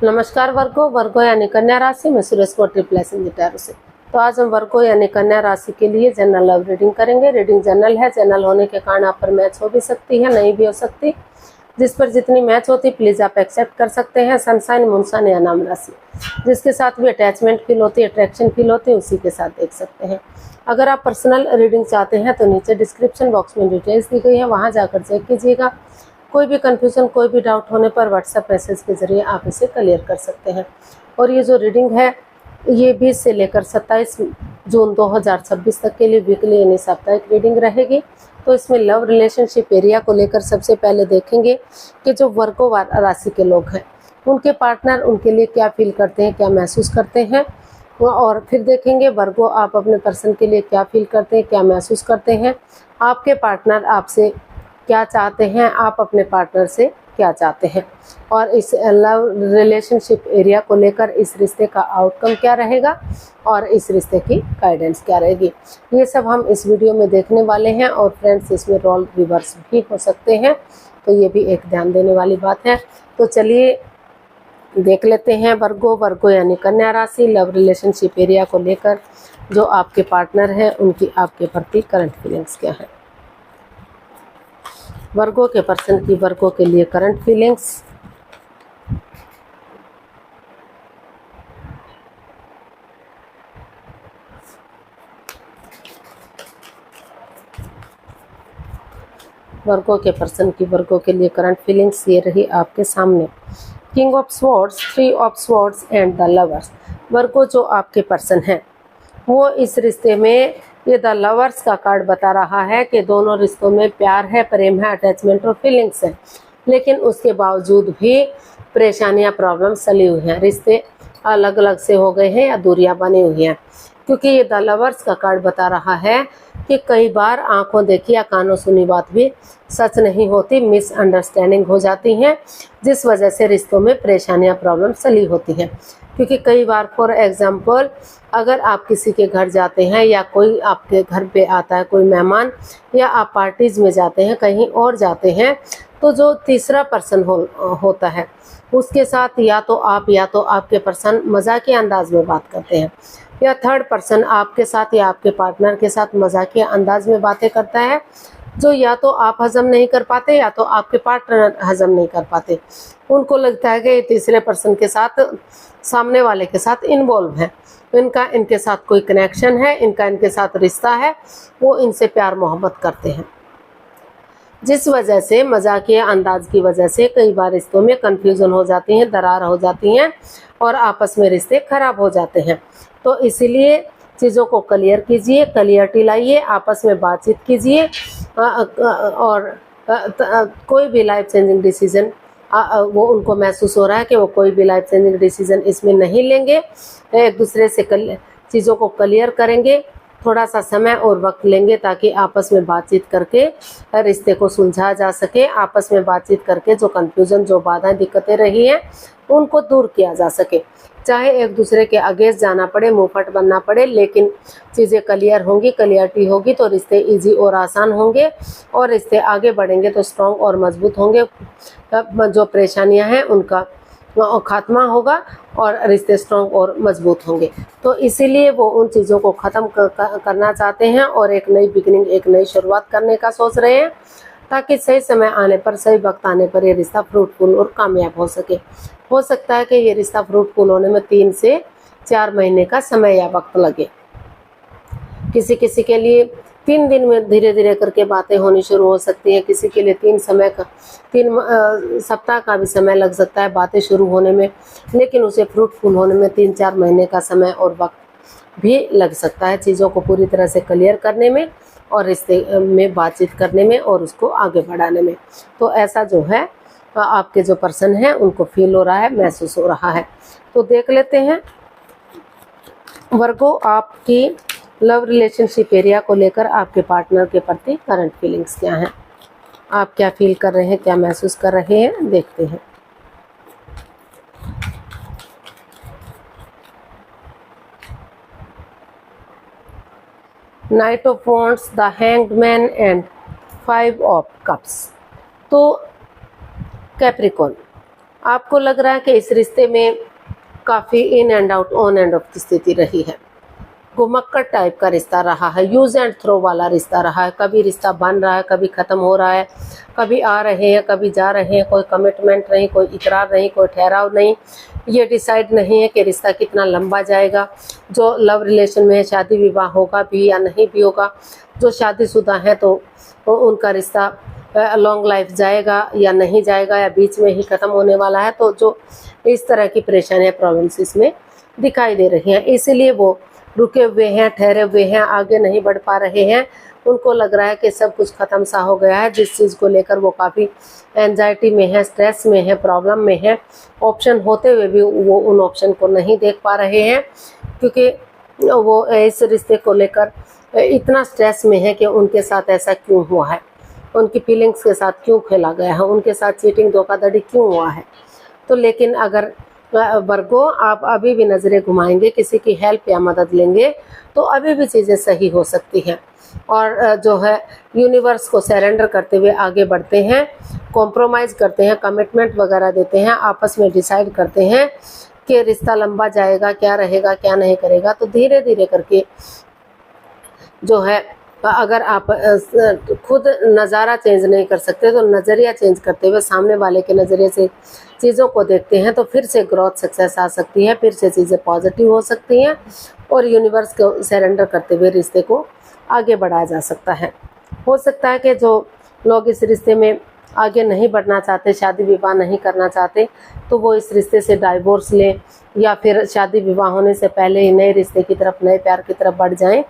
नमस्कार वर्गो वर्गो यानी कन्या राशि में सुरेश को ट्रिप्लेस इन टैरो से। तो आज हम वर्गो यानी कन्या राशि के लिए जनरल लव रीडिंग करेंगे। रीडिंग जनरल है, जनरल होने के कारण आप पर मैच हो भी सकती है, नहीं भी हो सकती। जिस पर जितनी मैच होती प्लीज आप एक्सेप्ट कर सकते हैं। सनसाइन मूनसाइन या नाम राशि जिसके साथ भी अटैचमेंट फील होती है, अट्रैक्शन फील होती है, उसी के साथ देख सकते हैं। अगर आप पर्सनल रीडिंग चाहते हैं तो नीचे डिस्क्रिप्शन बॉक्स में डिटेल्स दी गई है, वहाँ जाकर चेक कीजिएगा। कोई भी कन्फ्यूजन, कोई भी डाउट होने पर व्हाट्सएप मैसेज के जरिए आप इसे क्लियर कर सकते हैं। और ये जो रीडिंग है ये 20 से लेकर 27 जून 2026 तक के लिए वीकली यानी साप्ताहिक रीडिंग रहेगी। तो इसमें लव रिलेशनशिप एरिया को लेकर सबसे पहले देखेंगे कि जो वर्गो राशि के लोग हैं उनके पार्टनर उनके लिए क्या फील करते हैं, क्या महसूस करते हैं। और फिर देखेंगे वर्गो आप अपने पर्सन के लिए क्या फील करते हैं, क्या महसूस करते हैं। आपके पार्टनर आपसे क्या चाहते हैं, आप अपने पार्टनर से क्या चाहते हैं। और इस लव रिलेशनशिप एरिया को लेकर इस रिश्ते का आउटकम क्या रहेगा और इस रिश्ते की गाइडेंस क्या रहेगी, ये सब हम इस वीडियो में देखने वाले हैं। और फ्रेंड्स इसमें रोल रिवर्स भी हो सकते हैं, तो ये भी एक ध्यान देने वाली बात है। तो चलिए देख लेते हैं वर्गो यानी कन्या राशि लव रिलेशनशिप एरिया को लेकर जो आपके पार्टनर हैं उनकी आपके प्रति करंट फीलिंग्स क्या है। वर्गो के पर्सन की वर्गो के लिए करंट फीलिंग्स। वर्गो के पर्सन की वर्गो के लिए करंट फीलिंग्स ये रही आपके सामने। King of swords, 3 of swords and the lovers. Virgo जो आपके पर्सन है वो इस रिश्ते में, ये द लवर्स का कार्ड बता रहा है कि दोनों रिश्तों में प्यार है, प्रेम है, अटैचमेंट और फीलिंग्स है, लेकिन उसके बावजूद भी परेशानियां, प्रॉब्लम चली हुई हैं। रिश्ते अलग अलग से हो गए हैं या दूरियां बनी हुई हैं, क्योंकि ये द लवर्स का कार्ड बता रहा है कि कई बार आंखों देखी या कानों सुनी बात भी सच नहीं होती, मिसअंडरस्टैंडिंग हो जाती हैं, जिस वजह से रिश्तों में परेशानियां, प्रॉब्लम चली होती हैं। क्योंकि कई बार फॉर एग्जांपल अगर आप किसी के घर जाते हैं या कोई आपके घर पे आता है कोई मेहमान, या आप पार्टीज में जाते हैं, कहीं और जाते हैं, तो जो तीसरा पर्सन होता है उसके साथ या तो आपके पर्सन मजाकिया अंदाज में बात करते हैं, या थर्ड पर्सन आपके साथ या आपके पार्टनर के साथ मजाकिया अंदाज में बातें करता है, जो या तो आप हजम नहीं कर पाते या तो आपके पार्टनर हजम नहीं कर पाते। उनको लगता है कि ये तीसरे पर्सन के साथ, सामने वाले के साथ इन्वॉल्व है, इनका इनके साथ कोई कनेक्शन है, इनका इनके साथ रिश्ता है, वो इनसे प्यार मोहब्बत करते हैं, जिस वजह से मजाकिया अंदाज की वजह से कई बार रिश्तों में कंफ्यूजन हो जाती है, दरार हो जाती हैं और आपस में रिश्ते खराब हो जाते हैं। तो इसीलिए चीज़ों को क्लियर कीजिए, क्लियरिटी लाइए, आपस में बातचीत कीजिए। और कोई भी लाइफ चेंजिंग डिसीजन वो उनको महसूस हो रहा है कि वो कोई भी लाइफ चेंजिंग डिसीजन इसमें नहीं लेंगे, एक दूसरे से चीज़ों को क्लियर करेंगे, थोड़ा सा समय और वक्त लेंगे ताकि आपस में बातचीत करके रिश्ते को सुलझा जा सके। आपस में बातचीत करके जो कन्फ्यूजन, जो बाधाएं, दिक्कतें रही हैं उनको दूर किया जा सके। चाहे एक दूसरे के अगेंस्ट जाना पड़े, मुंहफट बनना पड़े, लेकिन चीज़ें क्लियर होंगी, क्लियरिटी होगी तो रिश्ते इजी और आसान होंगे और रिश्ते आगे बढ़ेंगे तो स्ट्रॉन्ग और मजबूत होंगे। जो परेशानियां हैं उनका खात्मा होगा और रिश्ते स्ट्रॉन्ग और मजबूत होंगे। तो इसीलिए वो उन चीज़ों को ख़त्म करना चाहते हैं और एक नई बिगिनिंग, एक नई शुरुआत करने का सोच रहे हैं, ताकि सही समय आने पर, सही वक्त आने पर ये रिश्ता फ्रूटफुल और कामयाब हो सके। हो सकता है कि ये रिश्ता फ्रूटफुल होने में 3 से 4 महीने का समय या वक्त लगे। किसी किसी के लिए 3 दिन में धीरे धीरे करके बातें होनी शुरू हो सकती हैं, किसी के लिए 3 सप्ताह का भी समय लग सकता है बातें शुरू होने में, लेकिन उसे फ्रूटफुल होने में 3-4 महीने का समय और वक्त भी लग सकता है, चीज़ों को पूरी तरह से क्लियर करने में और रिश्ते में बातचीत करने में और उसको आगे बढ़ाने में। तो ऐसा जो है आपके जो पर्सन है उनको फील हो रहा है, महसूस हो रहा है। तो देख लेते हैं वर्गो आपकी लव रिलेशनशिप एरिया को लेकर आपके पार्टनर के प्रति करंट फीलिंग्स क्या हैं, आप क्या फील कर रहे हैं, क्या महसूस कर रहे हैं, देखते हैं। Night of wands, the hanged man and 5 of cups. तो कैप्रिकॉर्न, आपको लग रहा है कि इस रिश्ते में काफ़ी in and out, on end of की स्थिति रही है। घुमक्कड़ टाइप का रिश्ता रहा है, यूज एंड थ्रो वाला रिश्ता रहा है। कभी रिश्ता बन रहा है, कभी ख़त्म हो रहा है, कभी आ रहे हैं, कभी जा रहे हैं। कोई कमिटमेंट नहीं, कोई इकरार नहीं, कोई ठहराव नहीं। ये डिसाइड नहीं है कि रिश्ता कितना लंबा जाएगा। जो लव रिलेशन में है, शादी विवाह होगा भी या नहीं भी होगा। जो शादीशुदा हैं तो उनका रिश्ता लॉन्ग लाइफ जाएगा या नहीं जाएगा, या बीच में ही ख़त्म होने वाला है। तो जो इस तरह की परेशानियाँ, प्रॉब्लम्स इसमें दिखाई दे रही हैं, इसलिए वो रुके हुए हैं, ठहरे हुए हैं, आगे नहीं बढ़ पा रहे हैं। उनको लग रहा है कि सब कुछ ख़त्म सा हो गया है। जिस चीज़ को लेकर वो काफ़ी एंजाइटी में है, स्ट्रेस में है, प्रॉब्लम में है। ऑप्शन होते हुए भी वो उन ऑप्शन को नहीं देख पा रहे हैं, क्योंकि वो इस रिश्ते को लेकर इतना स्ट्रेस में है कि उनके साथ ऐसा क्यों हुआ है, उनकी फीलिंग्स के साथ क्यों खेला गया है, उनके साथ चीटिंग, धोखाधड़ी क्यों हुआ है। तो लेकिन अगर वर्गो आप अभी भी नज़रें घुमाएंगे, किसी की हेल्प या मदद लेंगे, तो अभी भी चीज़ें सही हो सकती हैं। और जो है यूनिवर्स को सरेंडर करते हुए आगे बढ़ते हैं, कॉम्प्रोमाइज़ करते हैं, कमिटमेंट वगैरह देते हैं, आपस में डिसाइड करते हैं कि रिश्ता लंबा जाएगा, क्या रहेगा, क्या नहीं करेगा। तो धीरे धीरे करके जो है, अगर आप खुद नज़ारा चेंज नहीं कर सकते तो नज़रिया चेंज करते हुए सामने वाले के नज़रिए से चीज़ों को देखते हैं, तो फिर से ग्रोथ, सक्सेस आ सकती है, फिर से चीज़ें पॉजिटिव हो सकती हैं और यूनिवर्स को सरेंडर करते हुए रिश्ते को आगे बढ़ाया जा सकता है। हो सकता है कि जो लोग इस रिश्ते में आगे नहीं बढ़ना चाहते, शादी विवाह नहीं करना चाहते, तो वो इस रिश्ते से डाइवोर्स लें या फिर शादी विवाह होने से पहले ही नए रिश्ते की तरफ, नए प्यार की तरफ बढ़ जाएं।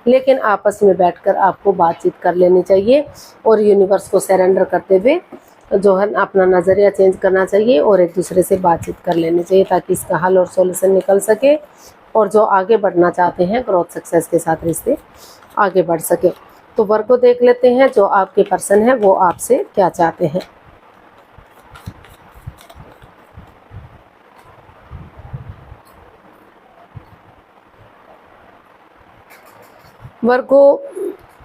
लेकिन आपस में बैठकर आपको बातचीत कर लेनी चाहिए और यूनिवर्स को सरेंडर करते हुए जो है अपना नज़रिया चेंज करना चाहिए और एक दूसरे से बातचीत कर लेनी चाहिए, ताकि इसका हल और सॉल्यूशन निकल सके और जो आगे बढ़ना चाहते हैं ग्रोथ, सक्सेस के साथ रिश्ते आगे बढ़ सके। तो वर्ग को देख लेते हैं, जो आपके पर्सन है वो आपसे क्या चाहते हैं। वर्गो,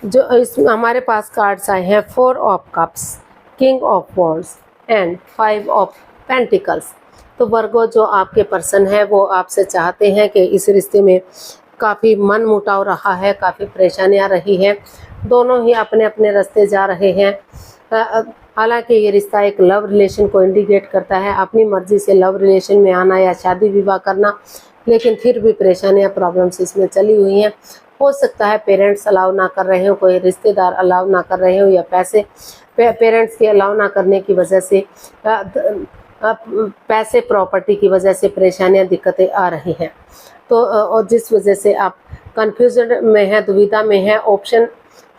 जो इस हमारे पास कार्ड्स आए हैं, 4 of cups, king of wands and 5 of pentacles. तो वर्गो, जो आपके पर्सन है वो आपसे चाहते हैं कि इस रिश्ते में काफ़ी मन मुटाव रहा है, काफ़ी परेशानियां रही हैं, दोनों ही अपने अपने रास्ते जा रहे हैं। हालांकि ये रिश्ता एक लव रिलेशन को इंडिकेट करता है, अपनी मर्जी से लव रिलेशन में आना या शादी विवाह करना, लेकिन फिर भी परेशानियां, प्रॉब्लम्स इसमें चली हुई हैं। हो सकता है पेरेंट्स अलाउ ना कर रहे हो, कोई रिश्तेदार अलाउ ना कर रहे हो, या पेरेंट्स के अलाउ ना करने की वजह से पैसे, प्रॉपर्टी की वजह से परेशानियां, दिक्कतें आ रही हैं। तो और जिस वजह से आप कन्फ्यूजन में हैं, दुविधा में हैं, ऑप्शन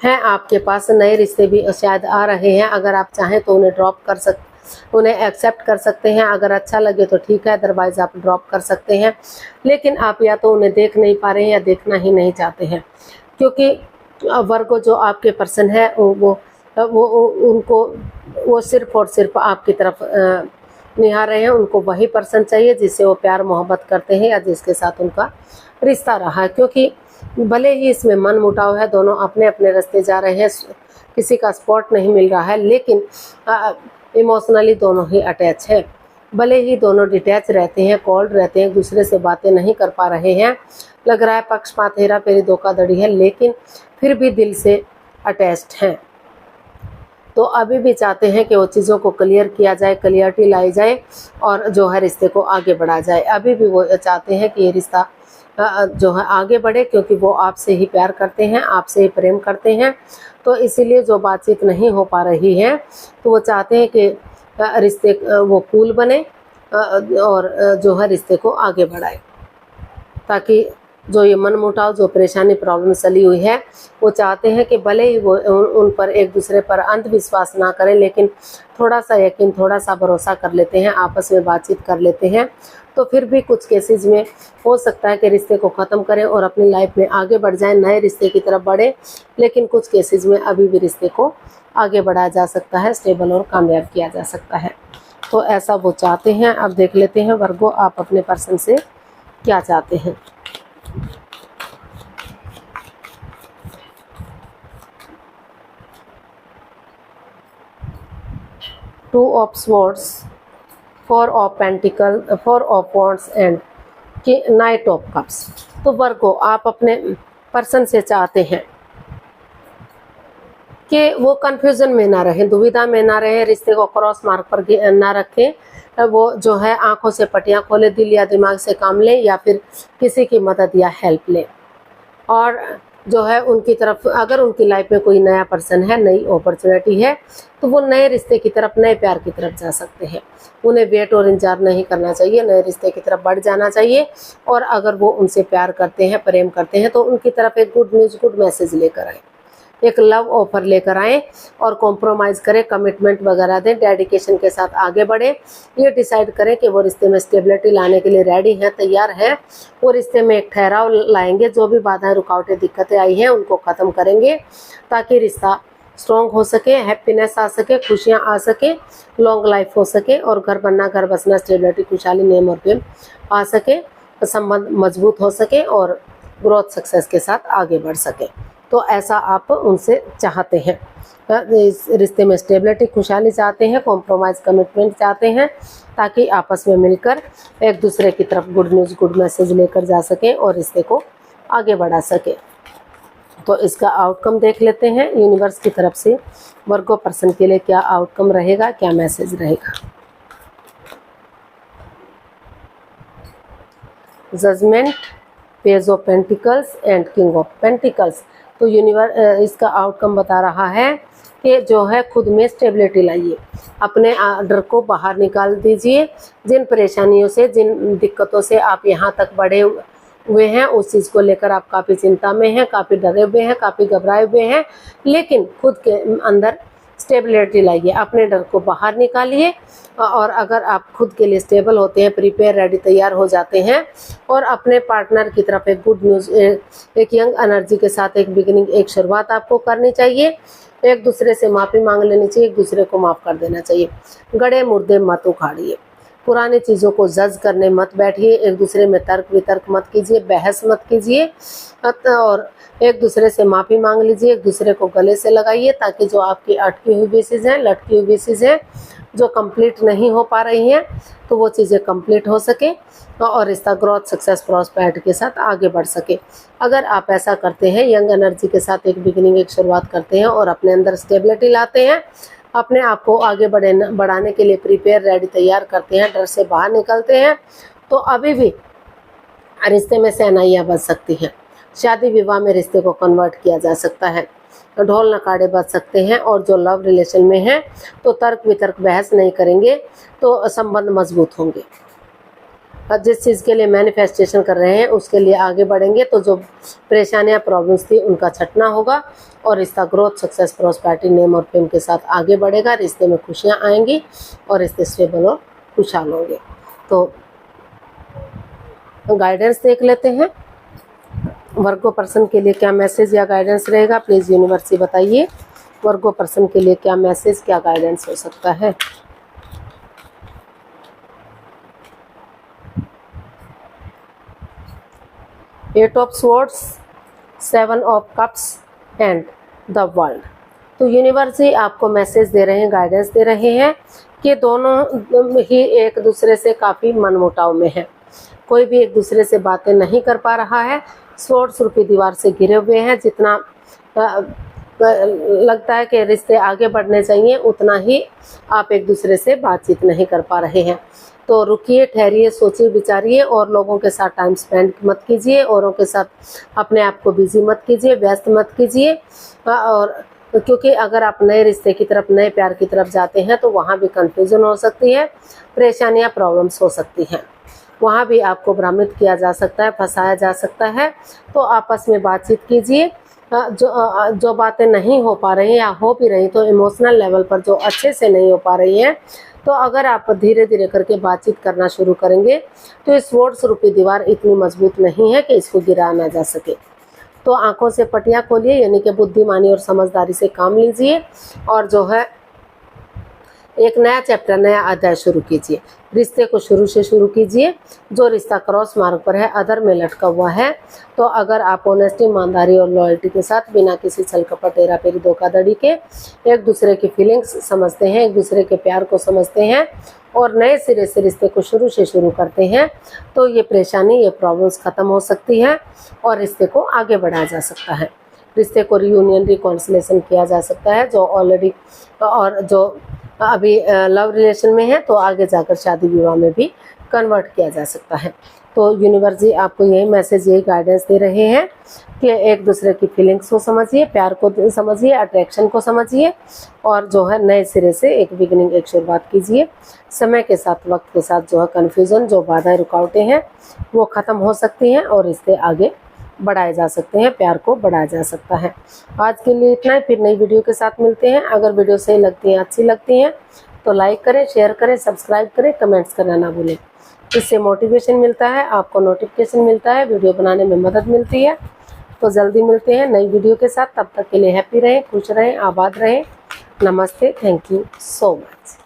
हैं आपके पास, नए रिश्ते भी शायद आ रहे हैं। अगर आप चाहें तो उन्हें एक्सेप्ट कर सकते हैं, अगर अच्छा लगे तो ठीक है, अदरवाइज आप ड्रॉप कर सकते हैं। लेकिन आप या तो उन्हें देख नहीं पा रहे हैं या देखना ही नहीं चाहते हैं, क्योंकि वर्गो, जो आपके पर्सन है वो सिर्फ और सिर्फ आपकी तरफ निहार रहे हैं। उनको वही पर्सन चाहिए जिससे वो प्यार मोहब्बत करते हैं या जिसके साथ उनका रिश्ता रहा है, क्योंकि भले ही इसमें मन मुटाव है, दोनों अपने अपने रास्ते जा रहे हैं, किसी का सपोर्ट नहीं मिल रहा है, लेकिन इमोशनली दोनों ही अटैच हैं। भले ही दोनों डिटैच रहते हैं, कोल्ड रहते हैं, एक दूसरे से बातें नहीं कर पा रहे हैं, लग रहा है पक्षपात, हेरा फेरी, धोखाधड़ी है, लेकिन फिर भी दिल से अटैच्ड हैं। तो अभी भी चाहते हैं कि वो चीज़ों को क्लियर किया जाए, क्लियरिटी लाई जाए और जो है रिश्ते को आगे बढ़ा जाए। अभी भी वो चाहते हैं कि ये रिश्ता जो है आगे बढ़े, क्योंकि वो आपसे ही प्यार करते हैं, आपसे ही प्रेम करते हैं। तो इसीलिए जो बातचीत नहीं हो पा रही है, तो वो चाहते हैं कि रिश्ते वो कूल बने और जो है रिश्ते को आगे बढ़ाए, ताकि जो ये मन मुटाव, जो परेशानी, प्रॉब्लम चली हुई है, वो चाहते हैं कि भले ही वो उन पर, एक दूसरे पर अंधविश्वास ना करें, लेकिन थोड़ा सा यकीन, थोड़ा सा भरोसा कर लेते हैं, आपस में बातचीत कर लेते हैं, तो फिर भी कुछ केसेस में हो सकता है कि रिश्ते को ख़त्म करें और अपनी लाइफ में आगे बढ़ जाएं, नए रिश्ते की तरफ बढ़े। लेकिन कुछ केसेस में अभी भी रिश्ते को आगे बढ़ाया जा सकता है, स्टेबल और कामयाब किया जा सकता है। तो ऐसा वो चाहते हैं। अब देख लेते हैं वर्गो, आप अपने पर्सन से क्या चाहते हैं। Two of swords, 4 of pentacle, 4 of wands and night of cups. तो वर्गो, आप अपने पर्सन से चाहते हैं कि वो कंफ्यूजन में ना रहे, दुविधा में ना रहे, रिश्ते को क्रॉस मार्ग पर ना रखें, वो जो है आंखों से पट्टियां खोले, दिल या दिमाग से काम लें या फिर किसी की मदद या हेल्प लें। और जो है उनकी तरफ, अगर उनकी लाइफ में कोई नया पर्सन है, नई अपॉर्चुनिटी है, तो वो नए रिश्ते की तरफ, नए प्यार की तरफ जा सकते हैं। उन्हें वेट और इंतजार नहीं करना चाहिए, नए रिश्ते की तरफ बढ़ जाना चाहिए। और अगर वो उनसे प्यार करते हैं, प्रेम करते हैं, तो उनकी तरफ एक गुड न्यूज़, गुड मैसेज लेकर आए, एक लव ऑफर लेकर आए और कॉम्प्रोमाइज़ करें, कमिटमेंट वगैरह दें, डेडिकेशन के साथ आगे बढ़े। ये डिसाइड करें कि वो रिश्ते में स्टेबिलिटी लाने के लिए रेडी हैं, तैयार हैं। वो रिश्ते में एक ठहराव लाएंगे, जो भी बाधाएं, रुकावटें, दिक्कतें आई हैं उनको ख़त्म करेंगे, ताकि रिश्ता स्ट्रॉन्ग हो सके, हैप्पीनेस आ सके, खुशियाँ आ सके, लॉन्ग लाइफ हो सके और घर बनना, घर बसना, स्टेबिलिटी, खुशहाली, नेम और प्रेम आ सके, संबंध मजबूत हो सके और ग्रोथ सक्सेस के साथ आगे बढ़ सके। तो ऐसा आप उनसे चाहते हैं, इस रिश्ते में स्टेबिलिटी, खुशहाली चाहते हैं, कॉम्प्रोमाइज़, कमिटमेंट चाहते हैं, ताकि आपस में मिलकर एक दूसरे की तरफ गुड न्यूज़, गुड मैसेज लेकर जा सकें और रिश्ते को आगे बढ़ा सकें। तो इसका आउटकम देख लेते हैं यूनिवर्स की तरफ से वर्गो पर्सन के लिए क्या आउटकम रहेगा, क्या मैसेज रहेगा। Judgement, page of pentacles and king of pentacles. तो यूनिवर्स इसका आउटकम बता रहा है कि जो है खुद में स्टेबिलिटी लाइए, अपने डर को बाहर निकाल दीजिए। जिन परेशानियों से, जिन दिक्कतों से आप यहाँ तक बढ़े हुए हैं, उस चीज़ को लेकर आप काफ़ी चिंता में हैं, काफ़ी डरे हुए हैं, काफ़ी घबराए हुए हैं, लेकिन खुद के अंदर स्टेबिलिटी लाइए, अपने डर को बाहर निकालिए। और अगर आप खुद के लिए स्टेबल होते हैं, प्रिपेयर, रेडी, तैयार हो जाते हैं और अपने पार्टनर की तरफ एक गुड न्यूज़, एक यंग एनर्जी के साथ एक बिगिनिंग, एक शुरुआत आपको करनी चाहिए। एक दूसरे से माफ़ी मांग लेनी चाहिए, एक दूसरे को माफ़ कर देना चाहिए। गड़े मुर्दे मत उखाड़िए, पुरानी चीज़ों को जज करने मत बैठिए, एक दूसरे में तर्क वितर्क मत कीजिए, बहस मत कीजिए और एक दूसरे से माफ़ी मांग लीजिए, एक दूसरे को गले से लगाइए, ताकि जो आपकी अटकी हुई विशेज़ हैं, लटकी हुई विशेज़ हैं, जो कंप्लीट नहीं हो पा रही हैं, तो वो चीज़ें कंप्लीट हो सके और रिश्ता ग्रोथ, सक्सेस, प्रॉस्पेरिटी के साथ आगे बढ़ सके। अगर आप ऐसा करते हैं, यंग एनर्जी के साथ एक बिगिनिंग, एक शुरुआत करते हैं और अपने अंदर स्टेबिलिटी लाते हैं, अपने आप को आगे बढ़ाने के लिए प्रिपेयर, रेडी, तैयार करते हैं, डर से बाहर निकलते हैं, तो अभी भी रिश्ते में सहनाइयाँ बच सकती हैं। शादी विवाह में रिश्ते को कन्वर्ट किया जा सकता है, ढोल नकाड़े बच सकते हैं। और जो लव रिलेशन में हैं, तो तर्क वितर्क, बहस नहीं करेंगे, तो संबंध मजबूत होंगे। जिस चीज़ के लिए मैनिफेस्टेशन कर रहे हैं उसके लिए आगे बढ़ेंगे, तो जो परेशानियां, प्रॉब्लम्स थी, उनका छटना होगा और रिश्ता ग्रोथ, सक्सेस, प्रॉस्पेरिटी, नेम और फेम के साथ आगे बढ़ेगा। रिश्ते में खुशियां आएंगी और रिश्ते स्टेबल और खुशहाल होंगे। तो गाइडेंस देख लेते हैं वर्गो पर्सन के लिए क्या मैसेज या गाइडेंस रहेगा। प्लीज़ यूनिवर्स ही बताइए वर्गो पर्सन के लिए क्या मैसेज, क्या गाइडेंस हो सकता है। Eight of swords, 7 of cups and the world. तो यूनिवर्स ही आपको मैसेज दे रहे हैं, गाइडेंस दे रहे हैं कि दोनों ही एक दूसरे से काफ़ी मनमुटाव में है, कोई भी एक दूसरे से बातें नहीं कर पा रहा है, स्वॉर्ड्स रूपी दीवार से घिरे हुए हैं। जितना लगता है कि रिश्ते आगे बढ़ने चाहिए, उतना ही आप एक दूसरे से बातचीत नहीं कर पा रहे हैं। तो रुकिए, ठहरिए, सोचिए, विचारिए और लोगों के साथ टाइम स्पेंड मत कीजिए, औरों के साथ अपने आप को बिजी मत कीजिए, व्यस्त मत कीजिए। और क्योंकि अगर आप नए रिश्ते की तरफ, नए प्यार की तरफ जाते हैं, तो वहाँ भी कंफ्यूजन हो सकती है, परेशानियाँ, प्रॉब्लम्स हो सकती हैं, वहाँ भी आपको भ्रमित किया जा सकता है, फंसाया जा सकता है। तो आपस में बातचीत कीजिए। जो बातें नहीं हो पा रही हैं या हो भी रही, तो इमोशनल लेवल पर जो अच्छे से नहीं हो पा रही हैं, तो अगर आप धीरे धीरे करके बातचीत करना शुरू करेंगे, तो इस स्वॉर्ड्स रूपी दीवार इतनी मजबूत नहीं है कि इसको गिराया ना जा सके। तो आंखों से पट्टियाँ खोलिए, यानी कि बुद्धिमानी और समझदारी से काम लीजिए और जो है एक नया चैप्टर, नया अध्याय शुरू कीजिए। रिश्ते को शुरू से शुरू कीजिए। जो रिश्ता क्रॉस मार्ग पर है, अधर में लटका हुआ है, तो अगर आप ऑनेस्टी, ईमानदारी और लॉयल्टी के साथ, बिना किसी छल कपट, हेरा फेरी, धोखाधड़ी के एक दूसरे की फीलिंग्स समझते हैं, एक दूसरे के प्यार को समझते हैं और नए सिरे से रिश्ते को शुरू से शुरू करते हैं तो ये परेशानी, ये प्रॉब्लम्स ख़त्म हो सकती है और रिश्ते को आगे बढ़ाया जा सकता है। रिश्ते को रियूनियन, रिकॉन्सिलेशन किया जा सकता है। जो ऑलरेडी और जो अभी लव रिलेशन में है तो आगे जाकर शादी विवाह में भी कन्वर्ट किया जा सकता है। तो यूनिवर्स जी आपको यही मैसेज, यही गाइडेंस दे रहे हैं कि एक दूसरे की फीलिंग्स को समझिए, प्यार को समझिए, अट्रैक्शन को समझिए और जो है नए सिरे से एक बिगिनिंग, एक शुरुआत कीजिए। समय के साथ, वक्त के साथ जो है कन्फ्यूज़न, जो बाधाएं, रुकावटें हैं वो ख़त्म हो सकती हैं और रिश्ते आगे बढ़ाए जा सकते हैं, प्यार को बढ़ाया जा सकता है। आज के लिए इतना ही, फिर नई वीडियो के साथ मिलते हैं। अगर वीडियो सही लगती है, अच्छी लगती हैं तो लाइक करें, शेयर करें, सब्सक्राइब करें, कमेंट्स करना ना भूलें। इससे मोटिवेशन मिलता है, आपको नोटिफिकेशन मिलता है, वीडियो बनाने में मदद मिलती है। तो जल्दी मिलते हैं नई वीडियो के साथ। तब तक के लिए हैप्पी रहें, खुश रहें, आबाद रहें। नमस्ते, थैंक यू सो मच।